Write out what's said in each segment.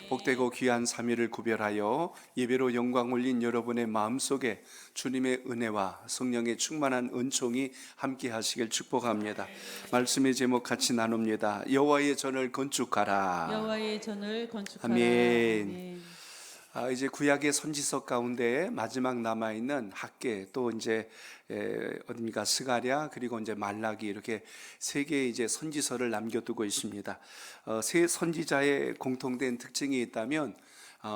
복되고 귀한 3일을 구별하여 예배로 영광 올린 여러분의 마음속에 주님의 은혜와 성령의 충만한 은총이 함께 하시길 축복합니다. 말씀의 제목 같이 나눕니다. 여호와의 전을 건축하라. 여호와의 전을 건축하라. 아멘. 이제 구약의 선지서 가운데 마지막 남아있는 학개, 또 이제 어딥니까, 스가랴, 그리고 이제 말라기, 이렇게 세 개의 이제 선지서를 남겨두고 있습니다. 세 선지자의 공통된 특징이 있다면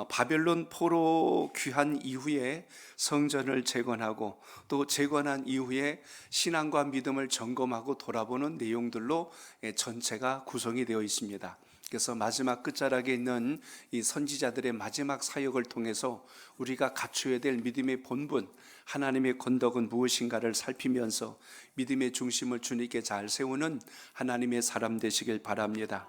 바벨론 포로 귀한 이후에 성전을 재건하고, 또 재건한 이후에 신앙과 믿음을 점검하고 돌아보는 내용들로 전체가 구성이 되어 있습니다. 그래서 마지막 끝자락에 있는 이 선지자들의 마지막 사역을 통해서 우리가 갖추어야 될 믿음의 본분, 하나님의 건덕은 무엇인가를 살피면서 믿음의 중심을 주님께 잘 세우는 하나님의 사람 되시길 바랍니다.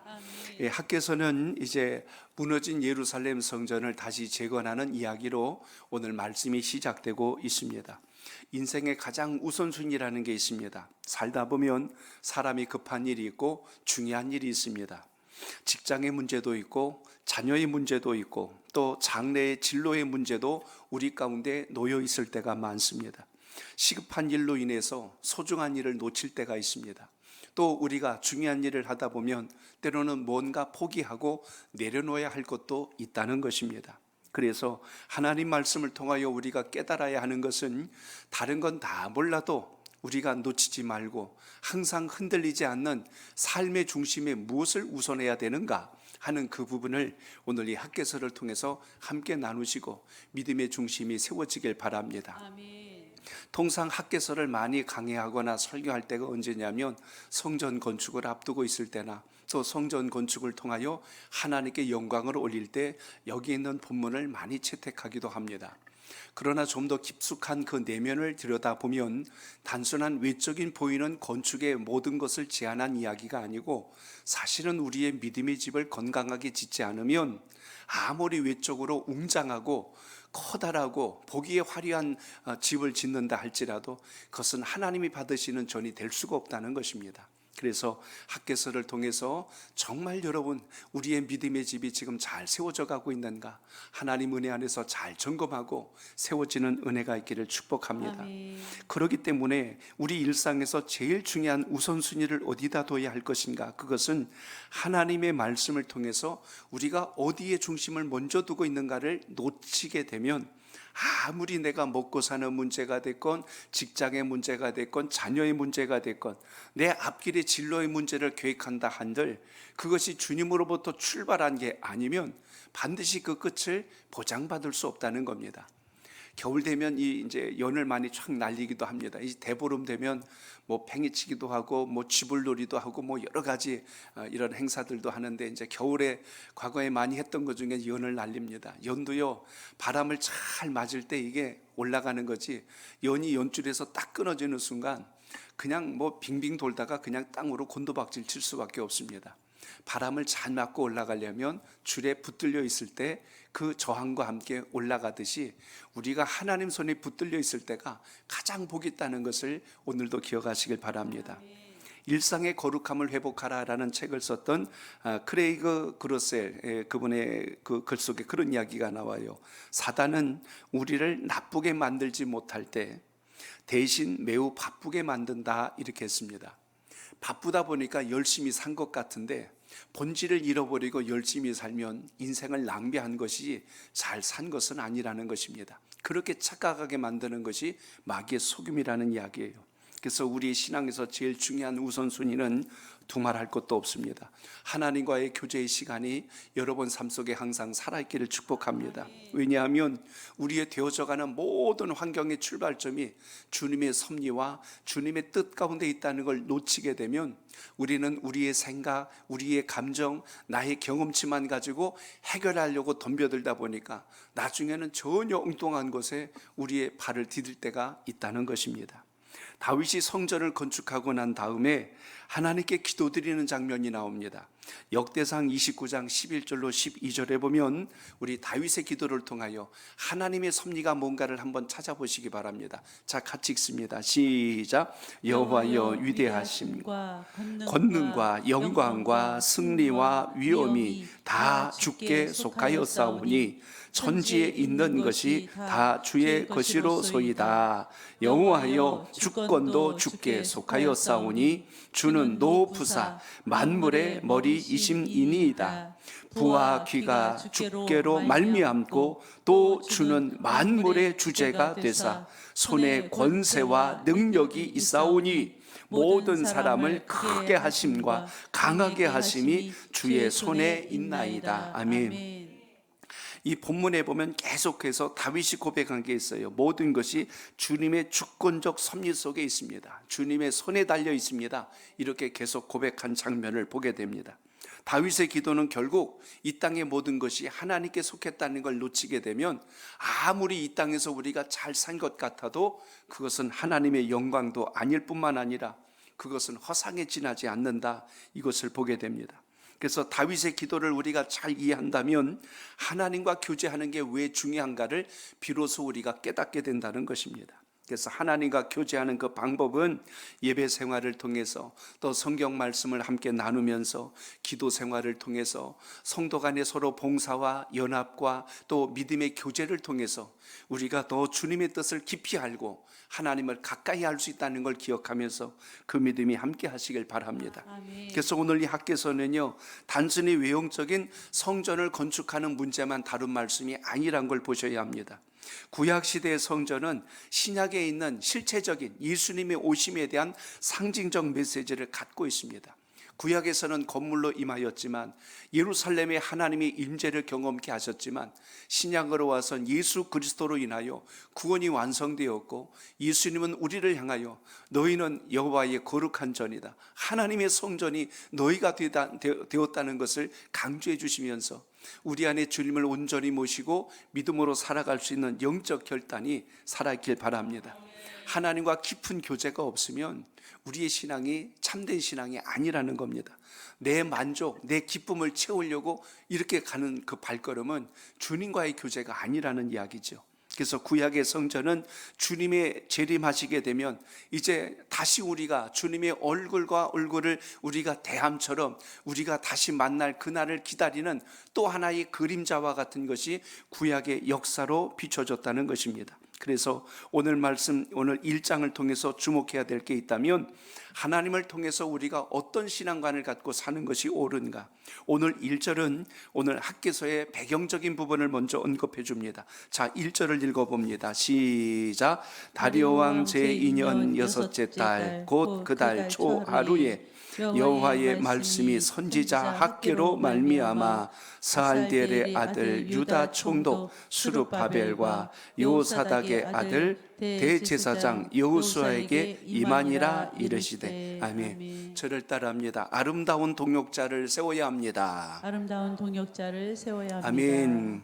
학개서는 이제 무너진 예루살렘 성전을 다시 재건하는 이야기로 오늘 말씀이 시작되고 있습니다. 인생의 가장 우선순위라는 게 있습니다. 살다 보면 사람이 급한 일이 있고 중요한 일이 있습니다. 직장의 문제도 있고 자녀의 문제도 있고 또 장래의 진로의 문제도 우리 가운데 놓여 있을 때가 많습니다. 시급한 일로 인해서 소중한 일을 놓칠 때가 있습니다. 또 우리가 중요한 일을 하다 보면 때로는 뭔가 포기하고 내려놓아야 할 것도 있다는 것입니다. 그래서 하나님 말씀을 통하여 우리가 깨달아야 하는 것은 다른 건 다 몰라도 우리가 놓치지 말고 항상 흔들리지 않는 삶의 중심에 무엇을 우선해야 되는가 하는 그 부분을 오늘 이 학개서를 통해서 함께 나누시고 믿음의 중심이 세워지길 바랍니다. 아멘. 통상 학개서를 많이 강의하거나 설교할 때가 언제냐면 성전 건축을 앞두고 있을 때나 또 성전 건축을 통하여 하나님께 영광을 올릴 때 여기 있는 본문을 많이 채택하기도 합니다. 그러나 좀 더 깊숙한 그 내면을 들여다보면 단순한 외적인 보이는 건축의 모든 것을 제한한 이야기가 아니고, 사실은 우리의 믿음의 집을 건강하게 짓지 않으면 아무리 외적으로 웅장하고 커다랗고 보기에 화려한 집을 짓는다 할지라도 그것은 하나님이 받으시는 전이 될 수가 없다는 것입니다. 그래서 학개서를 통해서 정말 여러분, 우리의 믿음의 집이 지금 잘 세워져 가고 있는가, 하나님 은혜 안에서 잘 점검하고 세워지는 은혜가 있기를 축복합니다. 아멘. 그렇기 때문에 우리 일상에서 제일 중요한 우선순위를 어디다 둬야 할 것인가, 그것은 하나님의 말씀을 통해서 우리가 어디에 중심을 먼저 두고 있는가를 놓치게 되면 아무리 내가 먹고 사는 문제가 됐건 직장의 문제가 됐건 자녀의 문제가 됐건 내 앞길의 진로의 문제를 계획한다 한들 그것이 주님으로부터 출발한 게 아니면 반드시 그 끝을 보장받을 수 없다는 겁니다. 겨울 되면 이제 연을 많이 쫙 날리기도 합니다. 이 대보름 되면 뭐 팽이치기도 하고 뭐 쥐불놀이도 하고 뭐 여러 가지 이런 행사들도 하는데, 이제 겨울에 과거에 많이 했던 것 중에 연을 날립니다. 연도요, 바람을 잘 맞을 때 이게 올라가는 거지, 연이 연줄에서 딱 끊어지는 순간 그냥 뭐 빙빙 돌다가 그냥 땅으로 곤두박질 칠 수밖에 없습니다. 바람을 잘 맞고 올라가려면 줄에 붙들려 있을 때 그 저항과 함께 올라가듯이 우리가 하나님 손에 붙들려 있을 때가 가장 복이 있다는 것을 오늘도 기억하시길 바랍니다. 일상의 거룩함을 회복하라라는 책을 썼던 크레이그 그로셀, 그분의 그 글 속에 그런 이야기가 나와요. 사단은 우리를 나쁘게 만들지 못할 때 대신 매우 바쁘게 만든다, 이렇게 했습니다. 바쁘다 보니까 열심히 산 것 같은데 본질을 잃어버리고 열심히 살면 인생을 낭비한 것이 잘 산 것은 아니라는 것입니다. 그렇게 착각하게 만드는 것이 마귀의 속임이라는 이야기예요. 그래서 우리 신앙에서 제일 중요한 우선순위는 두말할 것도 없습니다. 하나님과의 교제의 시간이 여러분 삶 속에 항상 살아있기를 축복합니다. 왜냐하면 우리의 되어져가는 모든 환경의 출발점이 주님의 섭리와 주님의 뜻 가운데 있다는 걸 놓치게 되면 우리는 우리의 생각, 우리의 감정, 나의 경험치만 가지고 해결하려고 덤벼들다 보니까 나중에는 전혀 엉뚱한 곳에 우리의 발을 디딜 때가 있다는 것입니다. 다윗이 성전을 건축하고 난 다음에 하나님께 기도드리는 장면이 나옵니다. 역대상 29장 11절로 12절에 보면 우리 다윗의 기도를 통하여 하나님의 섭리가 뭔가를 한번 찾아보시기 바랍니다. 자, 같이 읽습니다. 시작. 여호와여 위대하심과 권능과 영광과 승리와 위엄이 다 주께 속하였사오니 천지에 있는 것이 다 주의 것이로소이다. 여호와여 주권도 주께 속하였사오니 주는 높으사 만물의 머리이심이니이다. 부와 귀가 주께로 말미암고 또 주는 만물의 주제가 되사 손에 권세와 능력이 있사오니 모든 사람을 크게 하심과 강하게 하심이 주의 손에 있나이다. 아멘. 이 본문에 보면 계속해서 다윗이 고백한 게 있어요. 모든 것이 주님의 주권적 섭리 속에 있습니다. 주님의 손에 달려 있습니다. 이렇게 계속 고백한 장면을 보게 됩니다. 다윗의 기도는 결국 이 땅의 모든 것이 하나님께 속했다는 걸 놓치게 되면 아무리 이 땅에서 우리가 잘 산 것 같아도 그것은 하나님의 영광도 아닐 뿐만 아니라 그것은 허상에 지나지 않는다, 이것을 보게 됩니다. 그래서 다윗의 기도를 우리가 잘 이해한다면 하나님과 교제하는 게 왜 중요한가를 비로소 우리가 깨닫게 된다는 것입니다. 그래서 하나님과 교제하는 그 방법은 예배 생활을 통해서, 또 성경 말씀을 함께 나누면서 기도 생활을 통해서, 성도 간의 서로 봉사와 연합과 또 믿음의 교제를 통해서 우리가 더 주님의 뜻을 깊이 알고 하나님을 가까이 할 수 있다는 걸 기억하면서 그 믿음이 함께 하시길 바랍니다. 아멘. 그래서 오늘 이 학개서는요, 단순히 외형적인 성전을 건축하는 문제만 다룬 말씀이 아니란 걸 보셔야 합니다. 구약시대의 성전은 신약에 있는 실체적인 예수님의 오심에 대한 상징적 메시지를 갖고 있습니다. 구약에서는 건물로 임하였지만 예루살렘에 하나님의 임재를 경험케 하셨지만 신약으로 와선 예수 그리스도로 인하여 구원이 완성되었고 예수님은 우리를 향하여 너희는 여호와의 거룩한 전이다, 하나님의 성전이 너희가 되었다는 것을 강조해 주시면서 우리 안에 주님을 온전히 모시고 믿음으로 살아갈 수 있는 영적 결단이 살아있길 바랍니다. 하나님과 깊은 교제가 없으면 우리의 신앙이 참된 신앙이 아니라는 겁니다. 내 만족, 내 기쁨을 채우려고 이렇게 가는 그 발걸음은 주님과의 교제가 아니라는 이야기죠. 그래서 구약의 성전은 주님의 재림하시게 되면 이제 다시 우리가 주님의 얼굴과 얼굴을 우리가 대함처럼 우리가 다시 만날 그날을 기다리는 또 하나의 그림자와 같은 것이 구약의 역사로 비춰졌다는 것입니다. 그래서 오늘 말씀, 오늘 1장을 통해서 주목해야 될 게 있다면 하나님을 통해서 우리가 어떤 신앙관을 갖고 사는 것이 옳은가. 오늘 1절은 오늘 학개서의 배경적인 부분을 먼저 언급해 줍니다. 자, 1절을 읽어봅니다. 시작. 다리오 왕 제2년 여섯째 달 곧 그 달 초 하루에 여호와의 말씀이 선지자 학개로 말미암아 스알디엘의 아들 유다 총독 수르바벨과 요사닥의 아들 대제사장 여호수아에게 임하니라 이르시되. 아멘. 저를 따라합니다. 아름다운 동역자를 세워야 합니다. 아름다운 동역자를 세워야 합니다. 아멘.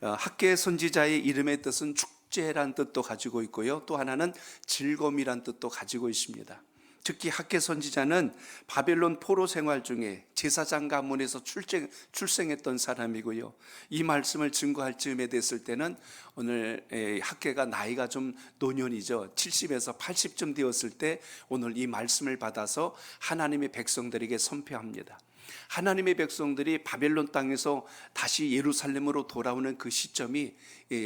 학개 선지자의 이름의 뜻은 축제란 뜻도 가지고 있고요, 또 하나는 즐거움이란 뜻도 가지고 있습니다. 특히 학개 선지자는 바벨론 포로 생활 중에 제사장 가문에서 출생했던 사람이고요, 이 말씀을 증거할 즈음에 됐을 때는 오늘 학개가 나이가 좀 노년이죠. 70에서 80쯤 되었을 때 오늘 이 말씀을 받아서 하나님의 백성들에게 선포합니다. 하나님의 백성들이 바벨론 땅에서 다시 예루살렘으로 돌아오는 그 시점이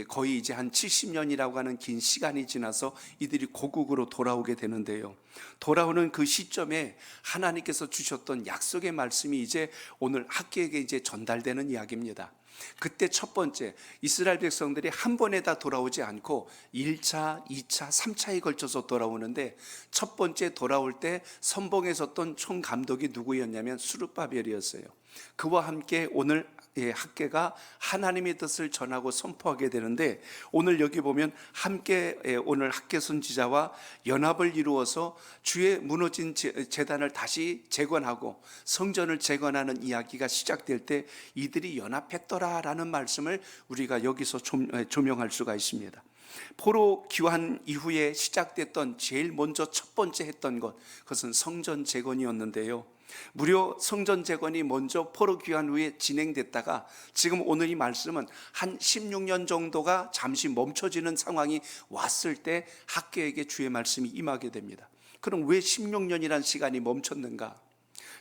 거의 이제 한 70년이라고 하는 긴 시간이 지나서 이들이 고국으로 돌아오게 되는데요, 돌아오는 그 시점에 하나님께서 주셨던 약속의 말씀이 이제 오늘 학개에게 이제 전달되는 이야기입니다. 그때 첫 번째, 이스라엘 백성들이 한 번에 다 돌아오지 않고 1차, 2차, 3차에 걸쳐서 돌아오는데 첫 번째 돌아올 때 선봉에 섰던 총감독이 누구였냐면 수르바벨이었어요. 그와 함께 오늘 학개가 하나님의 뜻을 전하고 선포하게 되는데, 오늘 여기 보면 함께 오늘 학개 선지자와 연합을 이루어서 주의 무너진 제단을 다시 재건하고 성전을 재건하는 이야기가 시작될 때 이들이 연합했더라라는 말씀을 우리가 여기서 조명할 수가 있습니다. 포로 귀환 이후에 시작됐던 제일 먼저 첫 번째 했던 것, 그것은 성전 재건이었는데요. 무려 성전 재건이 먼저 포로 귀환 후에 진행됐다가 지금 오늘 이 말씀은 한 16년 정도가 잠시 멈춰지는 상황이 왔을 때 학계에게 주의 말씀이 임하게 됩니다. 그럼 왜 16년이라는 시간이 멈췄는가?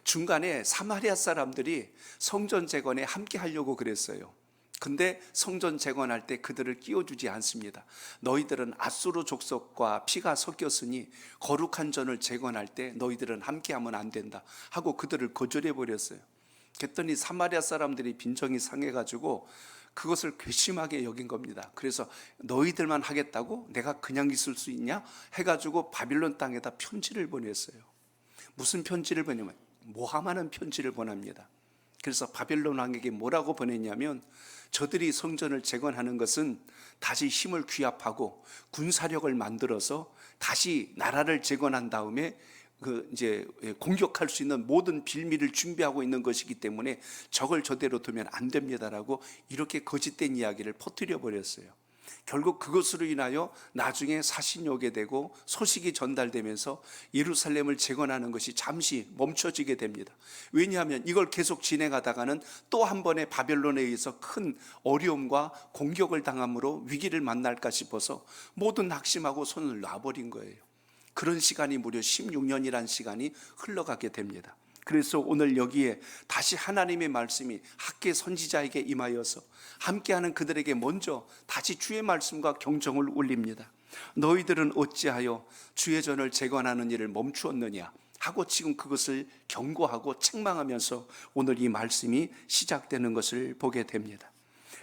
중간에 사마리아 사람들이 성전 재건에 함께 하려고 그랬어요. 근데 성전 재건할 때 그들을 끼워주지 않습니다. 너희들은 앗수르 족속과 피가 섞였으니 거룩한 전을 재건할 때 너희들은 함께하면 안 된다 하고 그들을 거절해 버렸어요. 그랬더니 사마리아 사람들이 빈정이 상해가지고 그것을 괘씸하게 여긴 겁니다. 그래서 너희들만 하겠다고 내가 그냥 있을 수 있냐 해가지고 바빌론 땅에다 편지를 보냈어요. 무슨 편지를 보내냐면 모함하는 편지를 보냅니다. 그래서 바벨론 왕에게 뭐라고 보냈냐면, 저들이 성전을 재건하는 것은 다시 힘을 귀합하고 군사력을 만들어서 다시 나라를 재건한 다음에 이제 공격할 수 있는 모든 빌미를 준비하고 있는 것이기 때문에 적을 저대로 두면 안 됩니다라고 이렇게 거짓된 이야기를 퍼뜨려 버렸어요. 결국 그것으로 인하여 나중에 사신이 오게 되고 소식이 전달되면서 예루살렘을 재건하는 것이 잠시 멈춰지게 됩니다. 왜냐하면 이걸 계속 진행하다가는 또 한 번의 바벨론에 의해서 큰 어려움과 공격을 당함으로 위기를 만날까 싶어서 모든 낙심하고 손을 놔버린 거예요. 그런 시간이 무려 16년이라는 시간이 흘러가게 됩니다. 그래서 오늘 여기에 다시 하나님의 말씀이 학계 선지자에게 임하여서 함께하는 그들에게 먼저 다시 주의 말씀과 경종을 울립니다. 너희들은 어찌하여 주의 전을 재건하는 일을 멈추었느냐 하고 지금 그것을 경고하고 책망하면서 오늘 이 말씀이 시작되는 것을 보게 됩니다.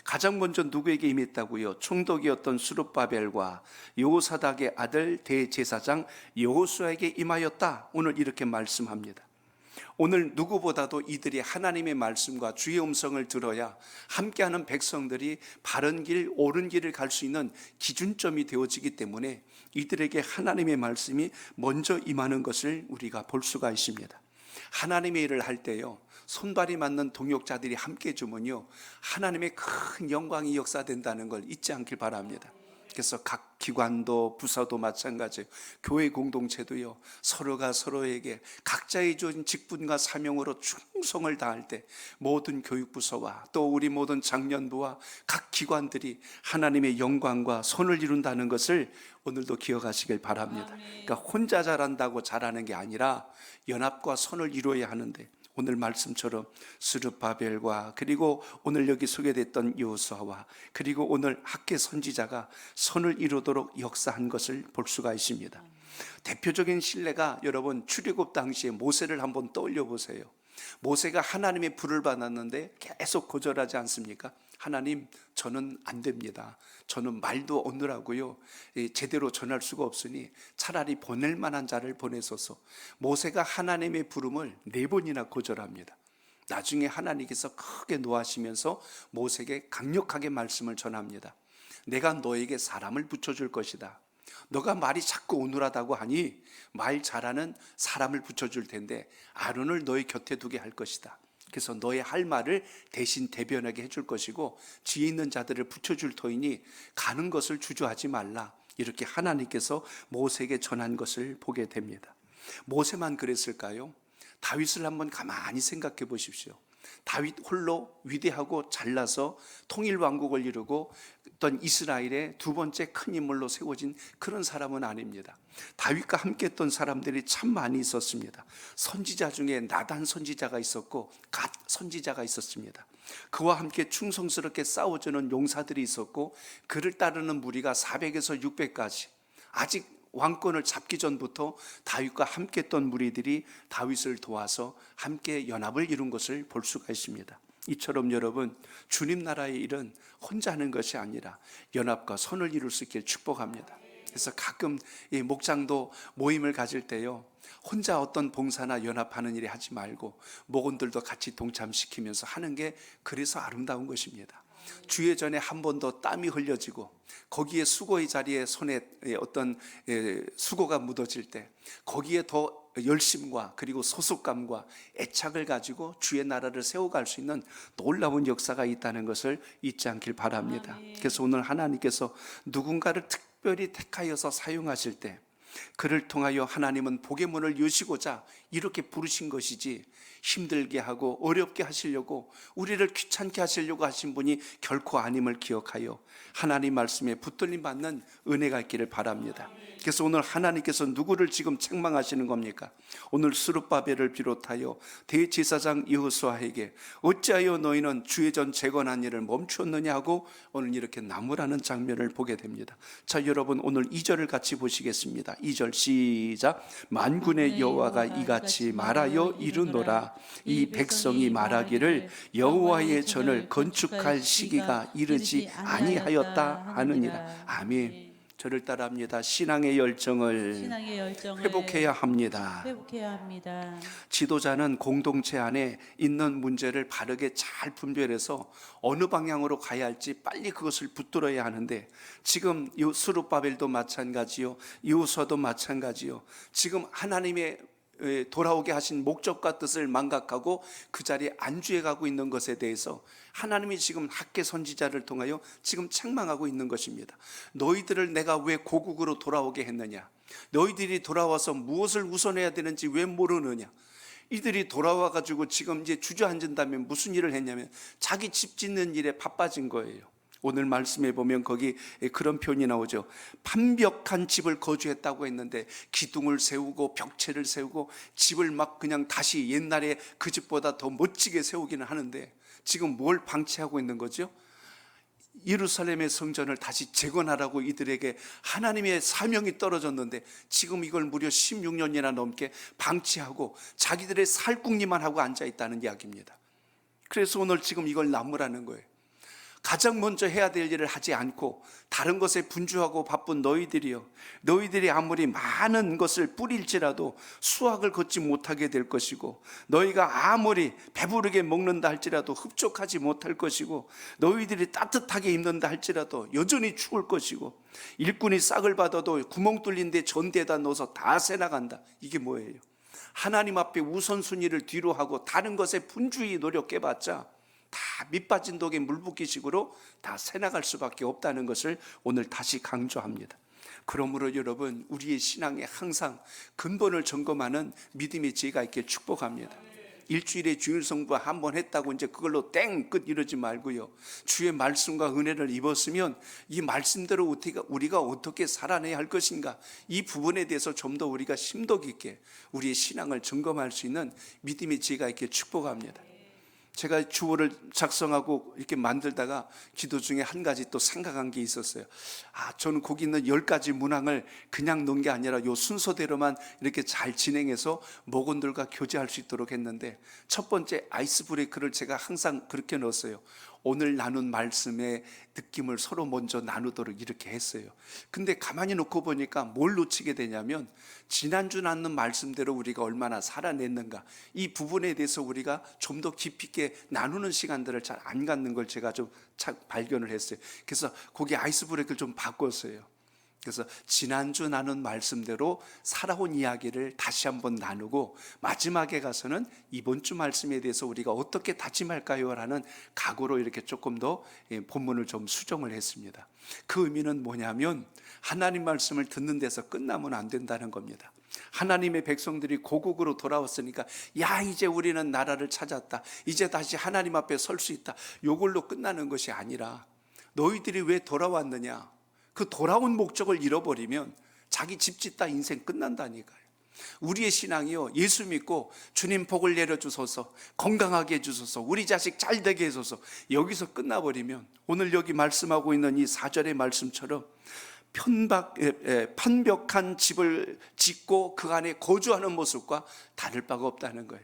가장 먼저 누구에게 임했다고요? 총독이었던 수룹바벨과 여호사닥의 아들 대제사장 여호수아에게 임하였다. 오늘 이렇게 말씀합니다. 오늘 누구보다도 이들이 하나님의 말씀과 주의 음성을 들어야 함께하는 백성들이 바른 길, 옳은 길을 갈 수 있는 기준점이 되어지기 때문에 이들에게 하나님의 말씀이 먼저 임하는 것을 우리가 볼 수가 있습니다. 하나님의 일을 할 때요, 손발이 맞는 동역자들이 함께 주면요, 하나님의 큰 영광이 역사된다는 걸 잊지 않길 바랍니다. 그래서 각 기관도 부서도 마찬가지예요. 교회 공동체도요, 서로가 서로에게 각자의 주어진 직분과 사명으로 충성을 다할 때 모든 교육부서와 또 우리 모든 장년부와 각 기관들이 하나님의 영광과 선을 이룬다는 것을 오늘도 기억하시길 바랍니다. 그러니까 혼자 잘한다고 잘하는 게 아니라 연합과 선을 이루어야 하는데, 오늘 말씀처럼 스룹바벨과 그리고 오늘 여기 소개됐던 여호수아와 그리고 오늘 학계 선지자가 선을 이루도록 역사한 것을 볼 수가 있습니다. 대표적인 신뢰가 여러분 출애굽 당시에 모세를 한번 떠올려 보세요. 모세가 하나님의 불을 받았는데 계속 거절하지 않습니까? 하나님, 저는 안 됩니다. 저는 말도 어느라고요, 제대로 전할 수가 없으니 차라리 보낼 만한 자를 보내소서. 모세가 하나님의 부름을 4번이나 거절합니다. 나중에 하나님께서 크게 노하시면서 모세에게 강력하게 말씀을 전합니다. 내가 너에게 사람을 붙여줄 것이다. 너가 말이 자꾸 어눌하다고 하니 말 잘하는 사람을 붙여줄 텐데 아론을 너의 곁에 두게 할 것이다. 그래서 너의 할 말을 대신 대변하게 해줄 것이고 지혜 있는 자들을 붙여줄 터이니 가는 것을 주저하지 말라. 이렇게 하나님께서 모세에게 전한 것을 보게 됩니다. 모세만 그랬을까요? 다윗을 한번 가만히 생각해 보십시오. 다윗 홀로 위대하고 잘나서 통일 왕국을 이루고 어떤 이스라엘의 두 번째 큰 인물로 세워진 그런 사람은 아닙니다. 다윗과 함께 했던 사람들이 참 많이 있었습니다. 선지자 중에 나단 선지자가 있었고 갓 선지자가 있었습니다. 그와 함께 충성스럽게 싸워주는 용사들이 있었고 그를 따르는 무리가 400에서 600까지, 아직 왕권을 잡기 전부터 다윗과 함께 했던 무리들이 다윗을 도와서 함께 연합을 이룬 것을 볼 수가 있습니다. 이처럼 여러분, 주님 나라의 일은 혼자 하는 것이 아니라 연합과 선을 이룰 수 있길 축복합니다. 그래서 가끔 이 목장도 모임을 가질 때요, 혼자 어떤 봉사나 연합하는 일이 하지 말고 목원들도 같이 동참시키면서 하는 게 그래서 아름다운 것입니다. 주의 전에 한 번 더 땀이 흘려지고 거기에 수고의 자리에 손에 어떤 수고가 묻어질 때 거기에 더 열심과 그리고 소속감과 애착을 가지고 주의 나라를 세워갈 수 있는 놀라운 역사가 있다는 것을 잊지 않길 바랍니다. 아멘. 그래서 오늘 하나님께서 누군가를 특별히 택하여서 사용하실 때 그를 통하여 하나님은 복의 문을 여시고자 이렇게 부르신 것이지, 힘들게 하고 어렵게 하시려고, 우리를 귀찮게 하시려고 하신 분이 결코 아님을 기억하여 하나님 말씀에 붙들림 받는 은혜가 있기를 바랍니다. 그래서 오늘 하나님께서 누구를 지금 책망하시는 겁니까? 오늘 스룹바벨을 비롯하여 대제사장 여호수아에게 어찌하여 너희는 주의 전 재건한 일을 멈추었느냐 하고 오늘 이렇게 나무라는 장면을 보게 됩니다. 자, 여러분 오늘 2절을 같이 보시겠습니다. 2절 시작. 만군의 여호와가 이같이 말하여 이르노라. 이 백성이 말하기를 여호와의 전을 건축할 시기가 이르지 아니하였다 하느니라. 아멘. 저를 따라합니다. 신앙의 열정을 회복해야 합니다. 지도자는 공동체 안에 있는 문제를 바르게 잘 분별해서 어느 방향으로 가야 할지 빨리 그것을 붙들어야 하는데, 지금 스룹바벨도 마찬가지요, 여호수아도 마찬가지요. 지금 하나님의 돌아오게 하신 목적과 뜻을 망각하고 그 자리에 안주해 가고 있는 것에 대해서 하나님이 지금 학개 선지자를 통하여 지금 책망하고 있는 것입니다. 너희들을 내가 왜 고국으로 돌아오게 했느냐? 너희들이 돌아와서 무엇을 우선해야 되는지 왜 모르느냐? 이들이 돌아와 가지고 지금 이제 주저앉은다면 무슨 일을 했냐면 자기 집 짓는 일에 바빠진 거예요. 오늘 말씀에 보면 거기 그런 표현이 나오죠. 판벽한 집을 거주했다고 했는데 기둥을 세우고 벽체를 세우고 집을 막 그냥 다시 옛날에 그 집보다 더 멋지게 세우기는 하는데, 지금 뭘 방치하고 있는 거죠? 예루살렘의 성전을 다시 재건하라고 이들에게 하나님의 사명이 떨어졌는데 지금 이걸 무려 16년이나 넘게 방치하고 자기들의 살궁리만 하고 앉아있다는 이야기입니다. 그래서 오늘 지금 이걸 나무라는 거예요. 가장 먼저 해야 될 일을 하지 않고 다른 것에 분주하고 바쁜 너희들이요, 너희들이 아무리 많은 것을 뿌릴지라도 수확을 걷지 못하게 될 것이고, 너희가 아무리 배부르게 먹는다 할지라도 흡족하지 못할 것이고, 너희들이 따뜻하게 입는다 할지라도 여전히 추울 것이고, 일꾼이 싹을 받아도 구멍 뚫린 데 전대에다 넣어서 다 새나간다. 이게 뭐예요? 하나님 앞에 우선순위를 뒤로 하고 다른 것에 분주히 노력해봤자 다 밑빠진 독에 물 붓기식으로 다 새나갈 수밖에 없다는 것을 오늘 다시 강조합니다. 그러므로 여러분, 우리의 신앙에 항상 근본을 점검하는 믿음의 지혜가 있게 축복합니다. 일주일에 주일성부 한번 했다고 이제 그걸로 땡 끝 이러지 말고요, 주의 말씀과 은혜를 입었으면 이 말씀대로 우리가 어떻게 살아내야 할 것인가, 이 부분에 대해서 좀 더 우리가 심도 깊게 우리의 신앙을 점검할 수 있는 믿음의 지혜가 있게 축복합니다. 제가 주어를 작성하고 이렇게 만들다가 기도 중에 한 가지 또 생각한 게 있었어요. 저는 거기 있는 10가지 문항을 그냥 넣은 게 아니라 요 순서대로만 이렇게 잘 진행해서 목원들과 교제할 수 있도록 했는데, 첫 번째 아이스 브레이크를 제가 항상 그렇게 넣었어요. 오늘 나눈 말씀의 느낌을 서로 먼저 나누도록 이렇게 했어요. 근데 가만히 놓고 보니까 뭘 놓치게 되냐면, 지난주 나눈 말씀대로 우리가 얼마나 살아냈는가, 이 부분에 대해서 우리가 좀 더 깊이 있게 나누는 시간들을 잘 안 갖는 걸 제가 좀 발견을 했어요. 그래서 거기 아이스 브레이크를 좀 바꿨어요. 그래서 지난주 나눈 말씀대로 살아온 이야기를 다시 한번 나누고, 마지막에 가서는 이번 주 말씀에 대해서 우리가 어떻게 다짐할까요? 라는 각오로 이렇게 조금 더 본문을 좀 수정을 했습니다. 그 의미는 뭐냐면, 하나님 말씀을 듣는 데서 끝나면 안 된다는 겁니다. 하나님의 백성들이 고국으로 돌아왔으니까 야, 이제 우리는 나라를 찾았다, 이제 다시 하나님 앞에 설 수 있다, 이걸로 끝나는 것이 아니라, 너희들이 왜 돌아왔느냐, 그 돌아온 목적을 잃어버리면 자기 집 짓다 인생 끝난다니까요. 우리의 신앙이요, 예수 믿고 주님 복을 내려주소서, 건강하게 해주소서, 우리 자식 잘 되게 해줘서 여기서 끝나버리면 오늘 여기 말씀하고 있는 이 4절의 말씀처럼 판벽한 집을 짓고 그 안에 거주하는 모습과 다를 바가 없다는 거예요.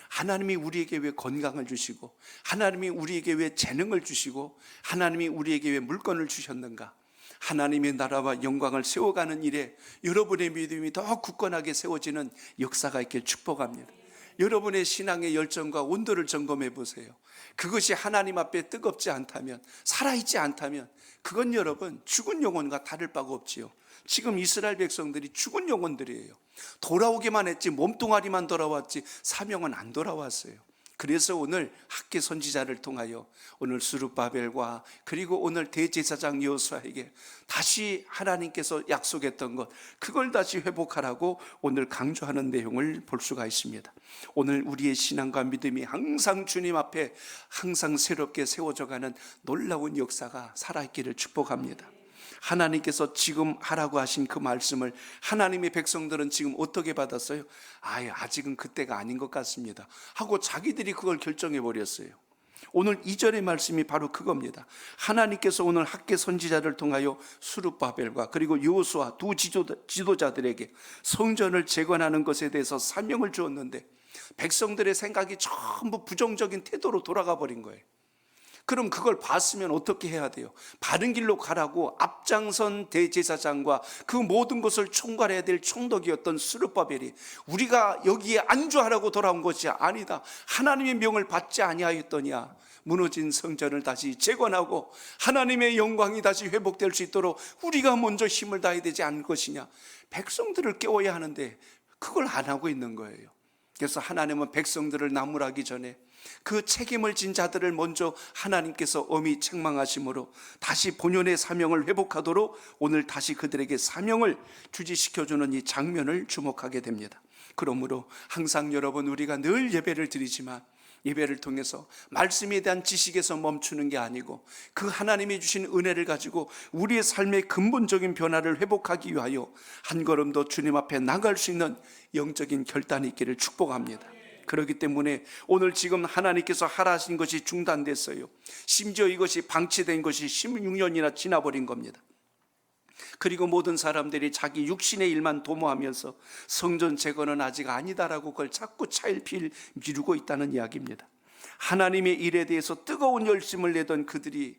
하나님이 우리에게 왜 건강을 주시고, 하나님이 우리에게 왜 재능을 주시고, 하나님이 우리에게 왜 물건을 주셨는가? 하나님의 나라와 영광을 세워가는 일에 여러분의 믿음이 더 굳건하게 세워지는 역사가 있길 축복합니다. 여러분의 신앙의 열정과 온도를 점검해 보세요. 그것이 하나님 앞에 뜨겁지 않다면, 살아있지 않다면 그건 여러분 죽은 영혼과 다를 바가 없지요. 지금 이스라엘 백성들이 죽은 영혼들이에요. 돌아오기만 했지 몸뚱아리만 돌아왔지 사명은 안 돌아왔어요. 그래서 오늘 학계 선지자를 통하여 오늘 스룹바벨과 그리고 오늘 대제사장 여호수아에게 다시 하나님께서 약속했던 것, 그걸 다시 회복하라고 오늘 강조하는 내용을 볼 수가 있습니다. 오늘 우리의 신앙과 믿음이 항상 주님 앞에 항상 새롭게 세워져 가는 놀라운 역사가 살아있기를 축복합니다. 하나님께서 지금 하라고 하신 그 말씀을 하나님의 백성들은 지금 어떻게 받았어요? 아직은 그때가 아닌 것 같습니다 하고 자기들이 그걸 결정해 버렸어요. 오늘 2절의 말씀이 바로 그겁니다. 하나님께서 오늘 학계 선지자를 통하여 스룹바벨과 그리고 여호수아 두 지도자들에게 성전을 재건하는 것에 대해서 사명을 주었는데 백성들의 생각이 전부 부정적인 태도로 돌아가 버린 거예요. 그럼 그걸 봤으면 어떻게 해야 돼요? 바른 길로 가라고 앞장선 대제사장과 그 모든 것을 총괄해야 될 총독이었던 스룹바벨이 우리가 여기에 안주하라고 돌아온 것이 아니다, 하나님의 명을 받지 아니하였더냐, 무너진 성전을 다시 재건하고 하나님의 영광이 다시 회복될 수 있도록 우리가 먼저 힘을 다해야 되지 않을 것이냐. 백성들을 깨워야 하는데 그걸 안 하고 있는 거예요. 그래서 하나님은 백성들을 나무라기 전에 그 책임을 진 자들을 먼저 하나님께서 엄히 책망하심으로 다시 본연의 사명을 회복하도록 오늘 다시 그들에게 사명을 주지시켜주는 이 장면을 주목하게 됩니다. 그러므로 항상 여러분, 우리가 늘 예배를 드리지만 예배를 통해서 말씀에 대한 지식에서 멈추는 게 아니고 그 하나님이 주신 은혜를 가지고 우리의 삶의 근본적인 변화를 회복하기 위하여 한 걸음 더 주님 앞에 나갈 수 있는 영적인 결단이 있기를 축복합니다. 그렇기 때문에 오늘 지금 하나님께서 하라 하신 것이 중단됐어요. 심지어 이것이 방치된 것이 16년이나 지나버린 겁니다. 그리고 모든 사람들이 자기 육신의 일만 도모하면서 성전 재건은 아직 아니다라고 그걸 자꾸 차일피일 미루고 있다는 이야기입니다. 하나님의 일에 대해서 뜨거운 열심을 내던 그들이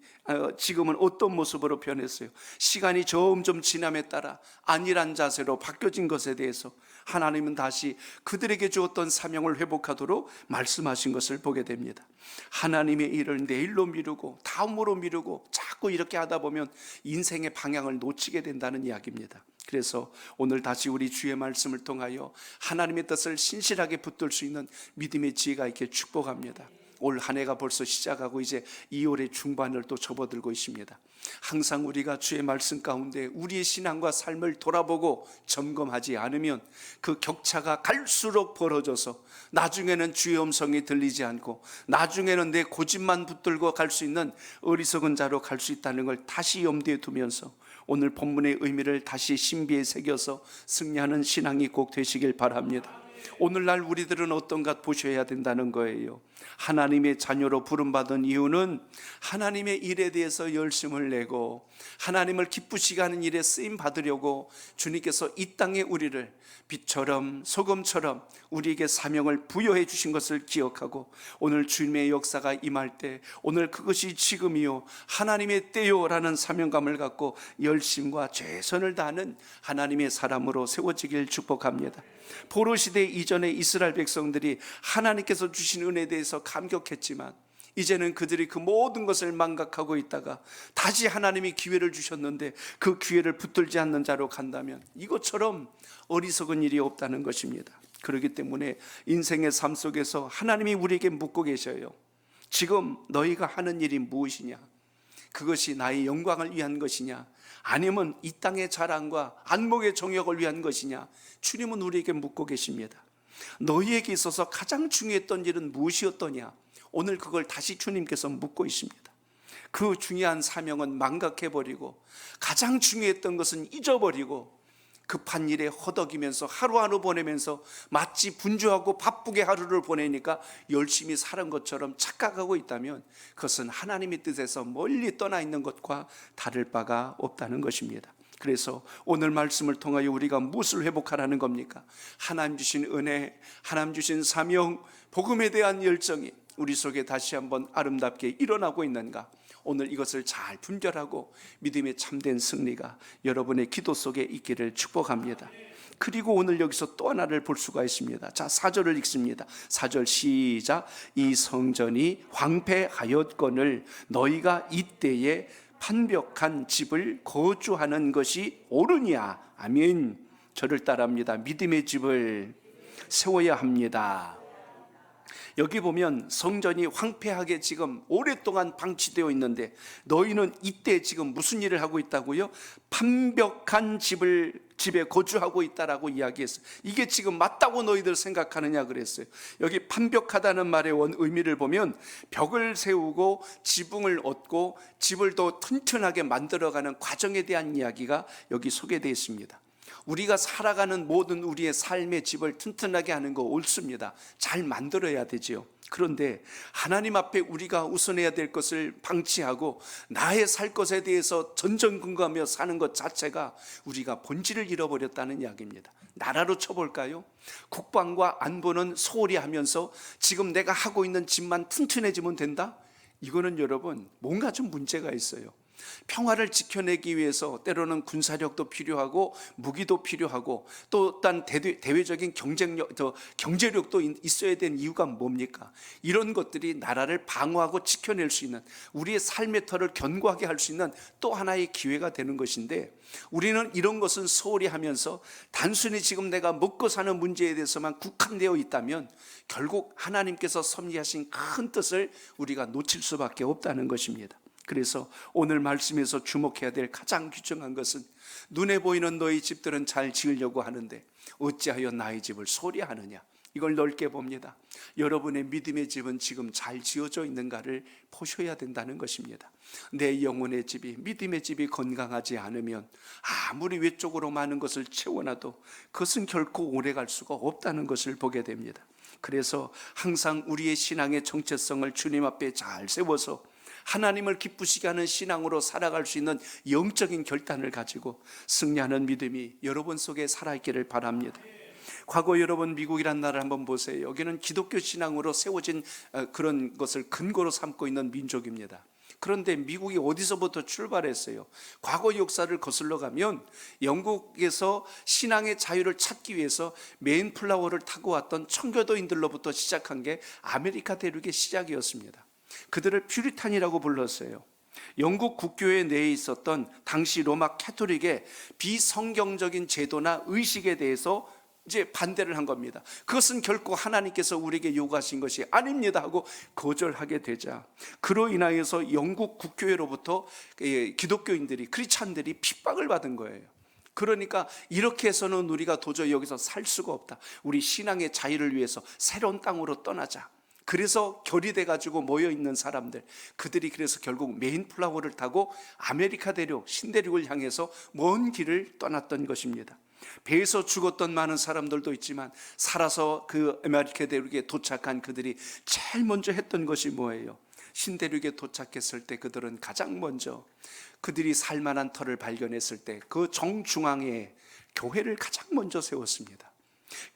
지금은 어떤 모습으로 변했어요? 시간이 점점 지남에 따라 안일한 자세로 바뀌어진 것에 대해서 하나님은 다시 그들에게 주었던 사명을 회복하도록 말씀하신 것을 보게 됩니다. 하나님의 일을 내일로 미루고 다음으로 미루고 자꾸 이렇게 하다 보면 인생의 방향을 놓치게 된다는 이야기입니다. 그래서 오늘 다시 우리 주의 말씀을 통하여 하나님의 뜻을 신실하게 붙들 수 있는 믿음의 지혜가 있게 축복합니다. 올 한 해가 벌써 시작하고 이제 2월의 중반을 또 접어들고 있습니다. 항상 우리가 주의 말씀 가운데 우리의 신앙과 삶을 돌아보고 점검하지 않으면 그 격차가 갈수록 벌어져서 나중에는 주의 음성이 들리지 않고 나중에는 내 고집만 붙들고 갈 수 있는 어리석은 자로 갈 수 있다는 걸 다시 염두에 두면서 오늘 본문의 의미를 다시 신비에 새겨서 승리하는 신앙이 꼭 되시길 바랍니다. 오늘날 우리들은 어떤가 보셔야 된다는 거예요. 하나님의 자녀로 부름받은 이유는 하나님의 일에 대해서 열심을 내고 하나님을 기쁘시게 하는 일에 쓰임 받으려고 주님께서 이 땅에 우리를 빛처럼 소금처럼 우리에게 사명을 부여해 주신 것을 기억하고 오늘 주님의 역사가 임할 때 오늘 그것이 지금이요 하나님의 때요라는 사명감을 갖고 열심과 최선을 다하는 하나님의 사람으로 세워지길 축복합니다. 포로시대 이전의 이스라엘 백성들이 하나님께서 주신 은혜에 대해서 감격했지만 이제는 그들이 그 모든 것을 망각하고 있다가 다시 하나님이 기회를 주셨는데 그 기회를 붙들지 않는 자로 간다면 이것처럼 어리석은 일이 없다는 것입니다. 그렇기 때문에 인생의 삶 속에서 하나님이 우리에게 묻고 계셔요. 지금 너희가 하는 일이 무엇이냐? 그것이 나의 영광을 위한 것이냐? 아니면 이 땅의 자랑과 안목의 정욕을 위한 것이냐? 주님은 우리에게 묻고 계십니다. 너희에게 있어서 가장 중요했던 일은 무엇이었더냐? 오늘 그걸 다시 주님께서 묻고 있습니다. 그 중요한 사명은 망각해버리고 가장 중요했던 것은 잊어버리고 급한 일에 허덕이면서 하루하루 보내면서 마치 분주하고 바쁘게 하루를 보내니까 열심히 사는 것처럼 착각하고 있다면 그것은 하나님의 뜻에서 멀리 떠나 있는 것과 다를 바가 없다는 것입니다. 그래서 오늘 말씀을 통하여 우리가 무엇을 회복하라는 겁니까? 하나님 주신 은혜, 하나님 주신 사명, 복음에 대한 열정이 우리 속에 다시 한번 아름답게 일어나고 있는가? 오늘 이것을 잘 분별하고 믿음의 참된 승리가 여러분의 기도 속에 있기를 축복합니다. 그리고 오늘 여기서 또 하나를 볼 수가 있습니다. 자, 4절을 읽습니다. 4절 시작. 이 성전이 황폐하였거늘 너희가 이때에 판벽한 집을 거주하는 것이 옳으냐. 아멘. 저를 따라합니다. 믿음의 집을 세워야 합니다. 여기 보면 성전이 황폐하게 지금 오랫동안 방치되어 있는데 너희는 이때 지금 무슨 일을 하고 있다고요? 판벽한 집에 거주하고 있다라고 이야기했어요. 이게 지금 맞다고 너희들 생각하느냐 그랬어요. 여기 판벽하다는 말의 원 의미를 보면 벽을 세우고 지붕을 얻고 집을 더 튼튼하게 만들어가는 과정에 대한 이야기가 여기 소개되어 있습니다. 우리가 살아가는 모든 우리의 삶의 집을 튼튼하게 하는 거 옳습니다. 잘 만들어야 되지요. 그런데 하나님 앞에 우리가 우선해야 될 것을 방치하고 나의 살 것에 대해서 전전긍긍하며 사는 것 자체가 우리가 본질을 잃어버렸다는 이야기입니다. 나라로 쳐볼까요? 국방과 안보는 소홀히 하면서 지금 내가 하고 있는 집만 튼튼해지면 된다? 이거는 여러분 뭔가 좀 문제가 있어요. 평화를 지켜내기 위해서 때로는 군사력도 필요하고 무기도 필요하고 또 딴 대외적인 경제력도 있어야 되는 이유가 뭡니까? 이런 것들이 나라를 방어하고 지켜낼 수 있는 우리의 삶의 터를 견고하게 할 수 있는 또 하나의 기회가 되는 것인데 우리는 이런 것은 소홀히 하면서 단순히 지금 내가 먹고 사는 문제에 대해서만 국한되어 있다면 결국 하나님께서 섭리하신 큰 뜻을 우리가 놓칠 수밖에 없다는 것입니다. 그래서 오늘 말씀에서 주목해야 될 가장 귀중한 것은 눈에 보이는 너희 집들은 잘 지으려고 하는데 어찌하여 나의 집을 소홀히 하느냐. 이걸 넓게 봅니다. 여러분의 믿음의 집은 지금 잘 지어져 있는가를 보셔야 된다는 것입니다. 내 영혼의 집이, 믿음의 집이 건강하지 않으면 아무리 외적으로 많은 것을 채워놔도 그것은 결코 오래갈 수가 없다는 것을 보게 됩니다. 그래서 항상 우리의 신앙의 정체성을 주님 앞에 잘 세워서 하나님을 기쁘시게 하는 신앙으로 살아갈 수 있는 영적인 결단을 가지고 승리하는 믿음이 여러분 속에 살아있기를 바랍니다. 과거 여러분 미국이란 나라를 한번 보세요. 여기는 기독교 신앙으로 세워진 그런 것을 근거로 삼고 있는 민족입니다. 그런데 미국이 어디서부터 출발했어요? 과거 역사를 거슬러 가면 영국에서 신앙의 자유를 찾기 위해서 메인플라워를 타고 왔던 청교도인들로부터 시작한 게 아메리카 대륙의 시작이었습니다. 그들을 퓨리탄이라고 불렀어요. 영국 국교회 내에 있었던 당시 로마 캐토릭의 비성경적인 제도나 의식에 대해서 이제 반대를 한 겁니다. 그것은 결코 하나님께서 우리에게 요구하신 것이 아닙니다 하고 거절하게 되자 그로 인하여서 영국 국교회로부터 기독교인들이 크리스찬들이 핍박을 받은 거예요. 그러니까 이렇게 해서는 우리가 도저히 여기서 살 수가 없다. 우리 신앙의 자유를 위해서 새로운 땅으로 떠나자. 그래서 결의돼 가지고 모여 있는 사람들, 그들이 그래서 결국 메인플라워를 타고 아메리카 대륙 신대륙을 향해서 먼 길을 떠났던 것입니다. 배에서 죽었던 많은 사람들도 있지만 살아서 그 아메리카 대륙에 도착한 그들이 제일 먼저 했던 것이 뭐예요? 신대륙에 도착했을 때 그들은 가장 먼저 그들이 살만한 터를 발견했을 때 그 정중앙에 교회를 가장 먼저 세웠습니다.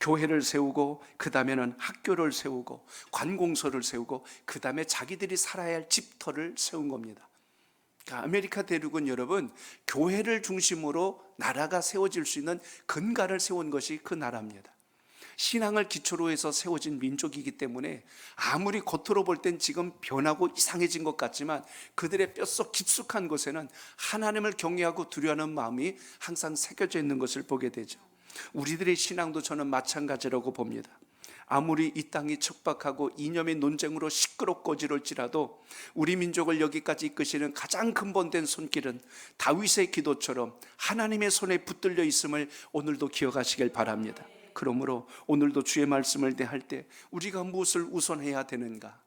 교회를 세우고 그 다음에는 학교를 세우고 관공서를 세우고 그 다음에 자기들이 살아야 할 집터를 세운 겁니다. 그러니까 아메리카 대륙은 여러분 교회를 중심으로 나라가 세워질 수 있는 근간을 세운 것이 그 나라입니다. 신앙을 기초로 해서 세워진 민족이기 때문에 아무리 겉으로 볼 땐 지금 변하고 이상해진 것 같지만 그들의 뼛속 깊숙한 곳에는 하나님을 경외하고 두려워하는 마음이 항상 새겨져 있는 것을 보게 되죠. 우리들의 신앙도 저는 마찬가지라고 봅니다. 아무리 이 땅이 척박하고 이념의 논쟁으로 시끄럽고지를지라도 우리 민족을 여기까지 이끄시는 가장 근본된 손길은 다윗의 기도처럼 하나님의 손에 붙들려 있음을 오늘도 기억하시길 바랍니다. 그러므로 오늘도 주의 말씀을 대할 때 우리가 무엇을 우선해야 되는가?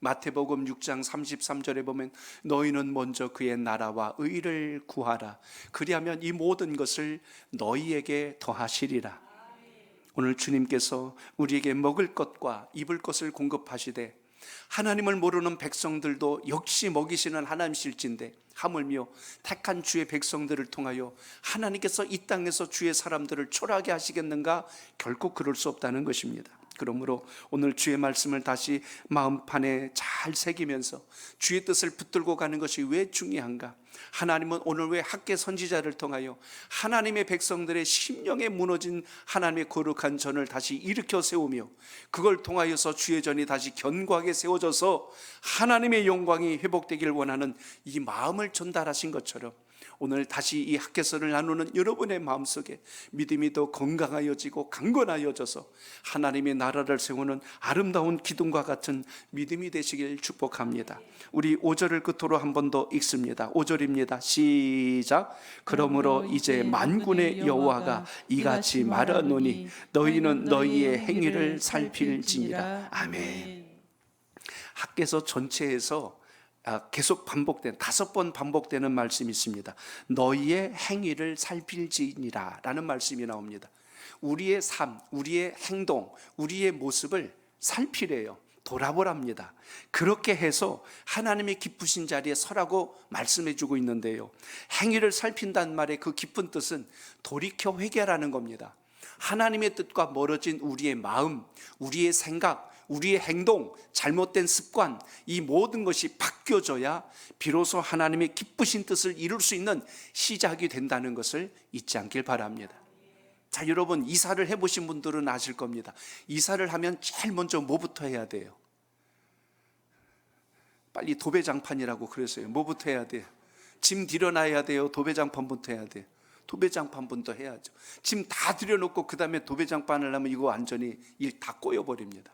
마태복음 6장 33절에 보면 너희는 먼저 그의 나라와 의를 구하라. 그리하면 이 모든 것을 너희에게 더하시리라. 오늘 주님께서 우리에게 먹을 것과 입을 것을 공급하시되 하나님을 모르는 백성들도 역시 먹이시는 하나님실진데 하물며 택한 주의 백성들을 통하여 하나님께서 이 땅에서 주의 사람들을 초라하게 하시겠는가? 결코 그럴 수 없다는 것입니다. 그러므로 오늘 주의 말씀을 다시 마음판에 잘 새기면서 주의 뜻을 붙들고 가는 것이 왜 중요한가? 하나님은 오늘 왜 학계 선지자를 통하여 하나님의 백성들의 심령에 무너진 하나님의 거룩한 전을 다시 일으켜 세우며 그걸 통하여서 주의 전이 다시 견고하게 세워져서 하나님의 영광이 회복되길 원하는 이 마음을 전달하신 것처럼 오늘 다시 이 학개서를 나누는 여러분의 마음속에 믿음이 더 건강하여지고 강건하여져서 하나님의 나라를 세우는 아름다운 기둥과 같은 믿음이 되시길 축복합니다. 우리 5절을 끝으로 한 번 더 읽습니다. 5절입니다. 시작. 그러므로 이제 만군의 여호와가 이같이 말하노니 너희는 너희의 행위를 살필지니라. 아멘. 학개서 전체에서 계속 반복된 5번 반복되는 말씀이 있습니다. 너희의 행위를 살필지니라 라는 말씀이 나옵니다. 우리의 삶, 우리의 행동, 우리의 모습을 살피래요. 돌아보랍니다. 그렇게 해서 하나님의 기쁘신 자리에 서라고 말씀해 주고 있는데요, 행위를 살핀다는 말의 그 깊은 뜻은 돌이켜 회개라는 겁니다. 하나님의 뜻과 멀어진 우리의 마음, 우리의 생각, 우리의 행동, 잘못된 습관, 이 모든 것이 바뀌어져야 비로소 하나님의 기쁘신 뜻을 이룰 수 있는 시작이 된다는 것을 잊지 않길 바랍니다. 자, 여러분 이사를 해보신 분들은 아실 겁니다. 이사를 하면 제일 먼저 뭐부터 해야 돼요? 빨리 도배장판이라고 그랬어요. 뭐부터 해야 돼요? 짐 들여놔야 돼요? 도배장판부터 해야 돼요? 도배장판부터 해야죠. 짐 다 들여놓고 그 다음에 도배장판을 하면 이거 완전히 일 다 꼬여버립니다.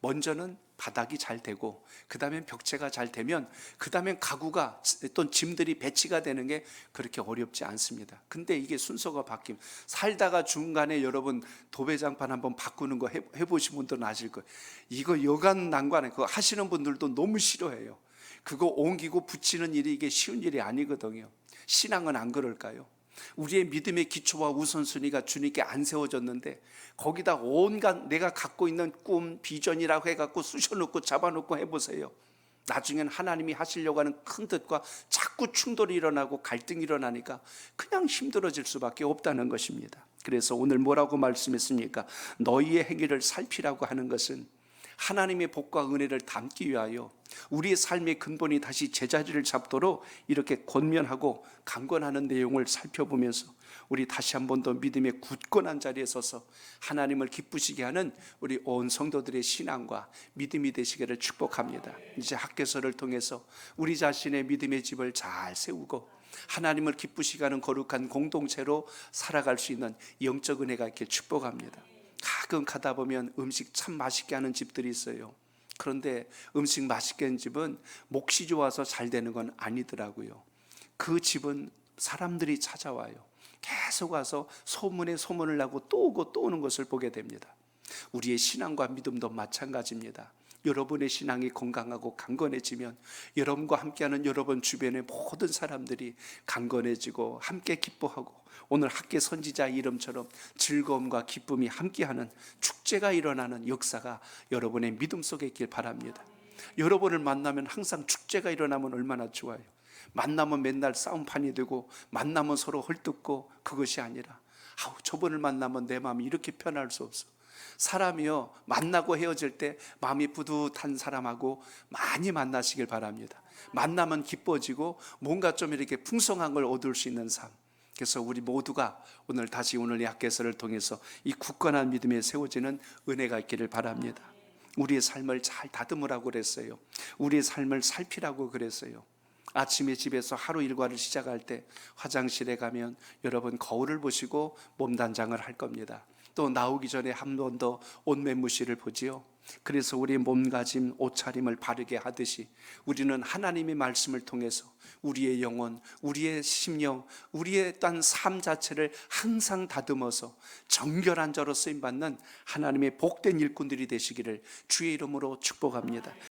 먼저는 바닥이 잘 되고 그 다음에 벽체가 잘 되면 그 다음에 가구가 어떤 짐들이 배치가 되는 게 그렇게 어렵지 않습니다. 근데 이게 순서가 바뀌면 살다가 중간에 여러분 도배장판 한번 바꾸는 거 해보신 분들은 아실 거예요. 이거 여간 난관에 그거 하시는 분들도 너무 싫어해요. 그거 옮기고 붙이는 일이 이게 쉬운 일이 아니거든요. 신앙은 안 그럴까요? 우리의 믿음의 기초와 우선순위가 주님께 안 세워졌는데 거기다 온갖 내가 갖고 있는 꿈, 비전이라고 해갖고 쑤셔놓고 잡아놓고 해보세요. 나중엔 하나님이 하시려고 하는 큰 뜻과 자꾸 충돌이 일어나고 갈등이 일어나니까 그냥 힘들어질 수밖에 없다는 것입니다. 그래서 오늘 뭐라고 말씀했습니까? 너희의 행위를 살피라고 하는 것은 하나님의 복과 은혜를 담기 위하여 우리의 삶의 근본이 다시 제자리를 잡도록 이렇게 권면하고 강권하는 내용을 살펴보면서 우리 다시 한 번 더 믿음의 굳건한 자리에 서서 하나님을 기쁘시게 하는 우리 온 성도들의 신앙과 믿음이 되시기를 축복합니다. 이제 학개서를 통해서 우리 자신의 믿음의 집을 잘 세우고 하나님을 기쁘시게 하는 거룩한 공동체로 살아갈 수 있는 영적 은혜가 있길 축복합니다. 가끔 가다 보면 음식 참 맛있게 하는 집들이 있어요. 그런데 음식 맛있게 하는 집은 몫이 좋아서 잘 되는 건 아니더라고요. 그 집은 사람들이 찾아와요. 계속 와서 소문에 소문을 나고 또 오고 또 오는 것을 보게 됩니다. 우리의 신앙과 믿음도 마찬가지입니다. 여러분의 신앙이 건강하고 강건해지면 여러분과 함께하는 여러분 주변의 모든 사람들이 강건해지고 함께 기뻐하고 오늘 학계 선지자 이름처럼 즐거움과 기쁨이 함께하는 축제가 일어나는 역사가 여러분의 믿음 속에 있길 바랍니다. 여러분을 만나면 항상 축제가 일어나면 얼마나 좋아요. 만나면 맨날 싸움판이 되고 만나면 서로 헐뜯고 그것이 아니라 저분을 만나면 내 마음이 이렇게 편할 수 없어. 사람이요 만나고 헤어질 때 마음이 뿌듯한 사람하고 많이 만나시길 바랍니다. 만나면 기뻐지고 뭔가 좀 이렇게 풍성한 걸 얻을 수 있는 삶. 그래서 우리 모두가 오늘 다시 오늘 이 학개서를 통해서 이 굳건한 믿음에 세워지는 은혜가 있기를 바랍니다. 우리의 삶을 잘 다듬으라고 그랬어요. 우리의 삶을 살피라고 그랬어요. 아침에 집에서 하루 일과를 시작할 때 화장실에 가면 여러분 거울을 보시고 몸단장을 할 겁니다. 또 나오기 전에 한 번 더 옷매무시를 보지요. 그래서 우리 몸가짐, 옷차림을 바르게 하듯이 우리는 하나님의 말씀을 통해서 우리의 영혼, 우리의 심령, 우리의 딴 삶 자체를 항상 다듬어서 정결한 자로 쓰임받는 하나님의 복된 일꾼들이 되시기를 주의 이름으로 축복합니다.